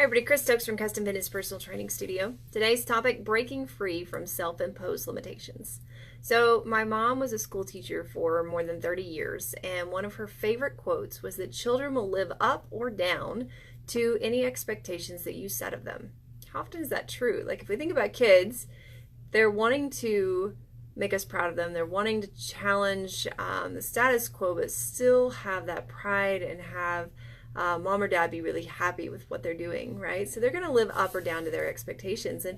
Hi everybody, Chris Stokes from Custom Fitness Personal Training Studio. Today's topic, breaking free from self-imposed limitations. So my mom was a school teacher for more than 30 years, and one of her favorite quotes was that children will live up or down to any expectations that you set of them. How often is that true? Like if we think about kids, they're wanting to make us proud of them. They're wanting to challenge the status quo, but still have that pride and have mom or dad be really happy with what they're doing, right? So they're going to live up or down to their expectations. And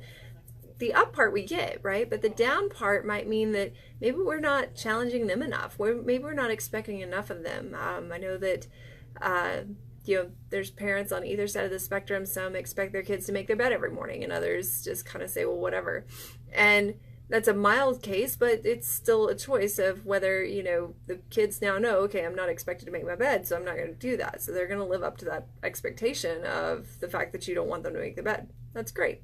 the up part we get, right? But the down part might mean that maybe we're not challenging them enough. Maybe we're not expecting enough of them. I know that, there's parents on either side of the spectrum. Some expect their kids to make their bed every morning, and others just kind of say, well, whatever. And that's a mild case, but it's still a choice of whether, the kids now know, okay, I'm not expected to make my bed, so I'm not going to do that. So they're going to live up to that expectation of the fact that you don't want them to make the bed. That's great.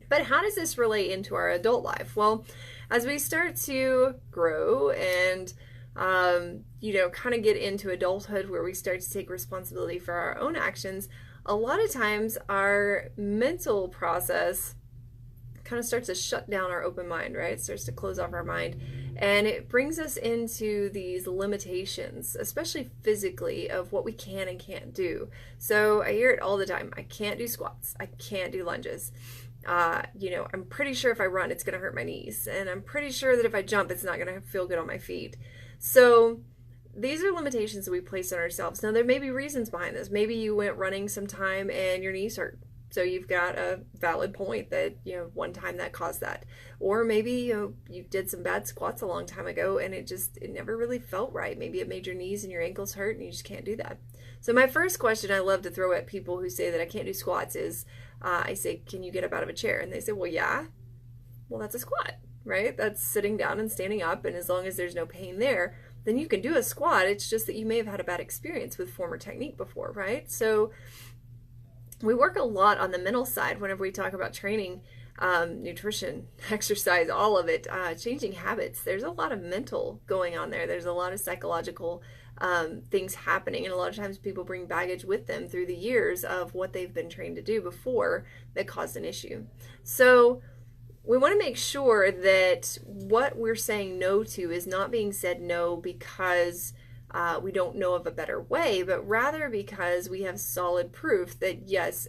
But how does this relate into our adult life? Well, as we start to grow and, kind of get into adulthood where we start to take responsibility for our own actions, a lot of times our mental process kind of starts to shut down our open mind, right? It starts to close off our mind, and it brings us into these limitations, especially physically, of what we can and can't do. So I hear it all the time. I can't do squats. I can't do lunges. I'm pretty sure if I run, it's going to hurt my knees, and I'm pretty sure that if I jump, it's not going to feel good on my feet. So these are limitations that we place on ourselves. Now, there may be reasons behind this. Maybe you went running sometime and your knees hurt. So you've got a valid point that, one time that caused that. Or maybe, you did some bad squats a long time ago and it never really felt right. Maybe it made your knees and your ankles hurt and you just can't do that. So my first question I love to throw at people who say that I can't do squats is, I say, can you get up out of a chair? And they say, well, yeah. Well, that's a squat, right? That's sitting down and standing up, and as long as there's no pain there, then you can do a squat. It's just that you may have had a bad experience with former technique before, right? So we work a lot on the mental side whenever we talk about training, nutrition, exercise, all of it, changing habits. There's a lot of mental going on there. There's a lot of psychological things happening, and a lot of times people bring baggage with them through the years of what they've been trained to do before that caused an issue. So we want to make sure that what we're saying no to is not being said no because we don't know of a better way, but rather because we have solid proof that yes,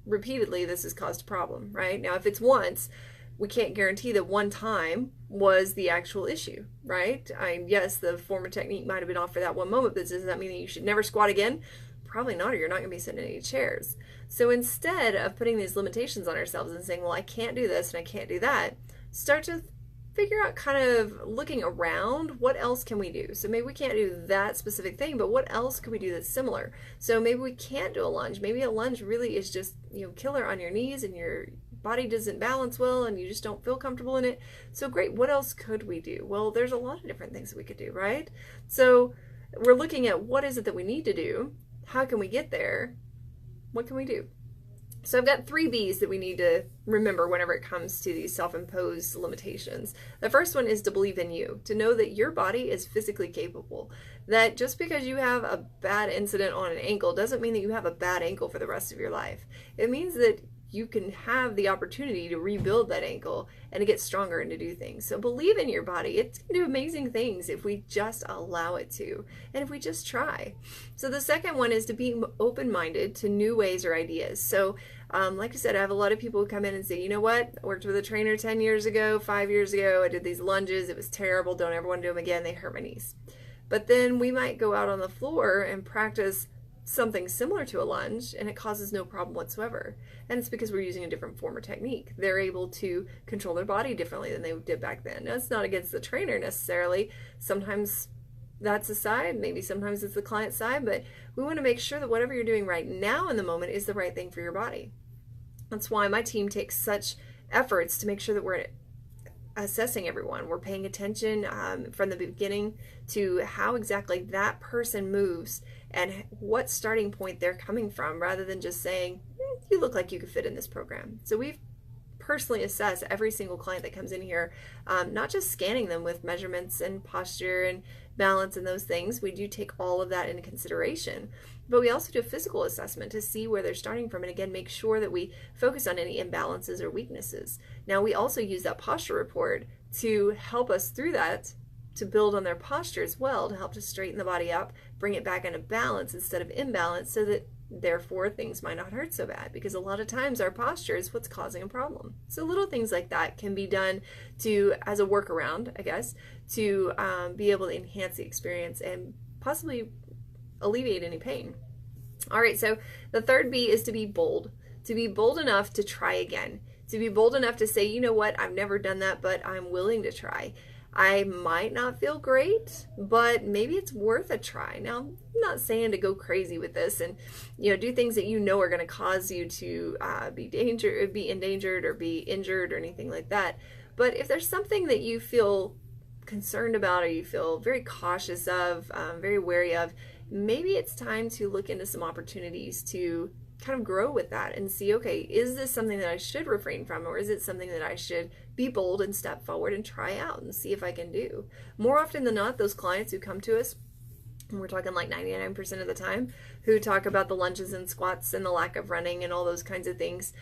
repeatedly this has caused a problem, right? Now, if it's once, we can't guarantee that one time was the actual issue, right? Yes, the former technique might have been off for that one moment, but does that mean that you should never squat again? Probably not, or you're not going to be sitting in any chairs. So instead of putting these limitations on ourselves and saying, well, I can't do this and I can't do that, start to figure out, kind of looking around, what else can we do? So maybe we can't do that specific thing, but what else could we do that's similar? So maybe we can't do a lunge. Maybe a lunge really is just, killer on your knees and your body doesn't balance well and you just don't feel comfortable in it. So great, what else could we do? Well, there's a lot of different things that we could do, right? So we're looking at what is it that we need to do? How can we get there? What can we do? So I've got 3 B's that we need to remember whenever it comes to these self-imposed limitations. The first one is to believe in you, to know that your body is physically capable, that just because you have a bad incident on an ankle doesn't mean that you have a bad ankle for the rest of your life. It means that you can have the opportunity to rebuild that ankle and to get stronger and to do things. So believe in your body. It can do amazing things if we just allow it to, and if we just try. So the second one is to be open-minded to new ways or ideas. So like I said, I have a lot of people who come in and say, you know what, I worked with a trainer 10 years ago, 5 years ago, I did these lunges, it was terrible, don't ever want to do them again, they hurt my knees. But then we might go out on the floor and practice something similar to a lunge and it causes no problem whatsoever. And it's because we're using a different form or technique. They're able to control their body differently than they did back then. Now, it's not against the trainer necessarily. Sometimes that's a side, maybe sometimes it's the client side, but we want to make sure that whatever you're doing right now in the moment is the right thing for your body. That's why my team takes such efforts to make sure that we're assessing everyone. We're paying attention from the beginning to how exactly that person moves and what starting point they're coming from, rather than just saying, you look like you could fit in this program. So we've personally assess every single client that comes in here, not just scanning them with measurements and posture and balance and those things. We do take all of that into consideration, but we also do a physical assessment to see where they're starting from, and again, make sure that we focus on any imbalances or weaknesses. Now, we also use that posture report to help us through that, to build on their posture as well, to help to straighten the body up, bring it back into balance instead of imbalance, so that therefore things might not hurt so bad, because a lot of times our posture is what's causing a problem. So little things like that can be done to, as a workaround, I guess, to be able to enhance the experience and possibly alleviate any pain. All right, so the third B is to be bold. To be bold enough to try again. To be bold enough to say, you know what, I've never done that, but I'm willing to try. I might not feel great, but maybe it's worth a try. Now, I'm not saying to go crazy with this and, do things that you know are going to cause you to be endangered or be injured or anything like that. But if there's something that you feel concerned about or you feel very cautious of, very wary of, maybe it's time to look into some opportunities to kind of grow with that and see, okay, is this something that I should refrain from, or is it something that I should be bold and step forward and try out and see if I can do? More often than not, those clients who come to us, and we're talking like 99% of the time, who talk about the lunges and squats and the lack of running and all those kinds of things,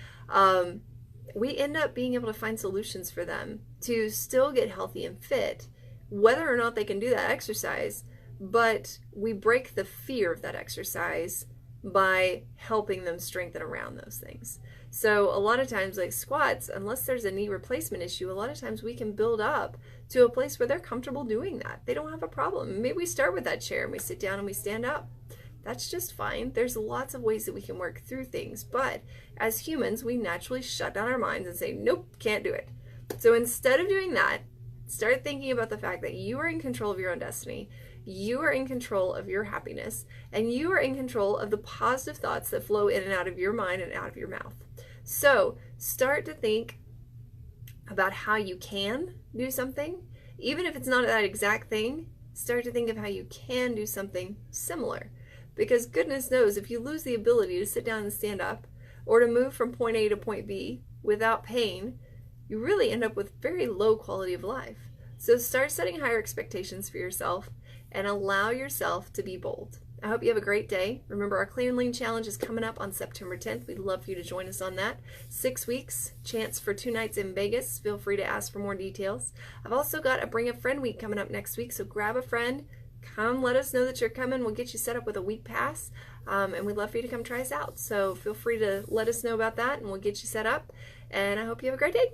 we end up being able to find solutions for them to still get healthy and fit, whether or not they can do that exercise, but we break the fear of that exercise by helping them strengthen around those things. So a lot of times, like squats, unless there's a knee replacement issue, a lot of times we can build up to a place where they're comfortable doing that. They don't have a problem. Maybe we start with that chair and we sit down and we stand up. That's just fine. There's lots of ways that we can work through things, but as humans, we naturally shut down our minds and say, nope, can't do it. So instead of doing that, start thinking about the fact that you are in control of your own destiny. You are in control of your happiness, and you are in control of the positive thoughts that flow in and out of your mind and out of your mouth. So start to think about how you can do something. Even if it's not that exact thing, start to think of how you can do something similar. Because goodness knows, if you lose the ability to sit down and stand up, or to move from point A to point B without pain, you really end up with very low quality of life. So start setting higher expectations for yourself and allow yourself to be bold. I hope you have a great day. Remember, our Clean and Lean Challenge is coming up on September 10th. We'd love for you to join us on that. 6 weeks, chance for 2 nights in Vegas. Feel free to ask for more details. I've also got a Bring a Friend week coming up next week, so grab a friend. Come let us know that you're coming. We'll get you set up with a week pass, and we'd love for you to come try us out. So feel free to let us know about that, and we'll get you set up. And I hope you have a great day.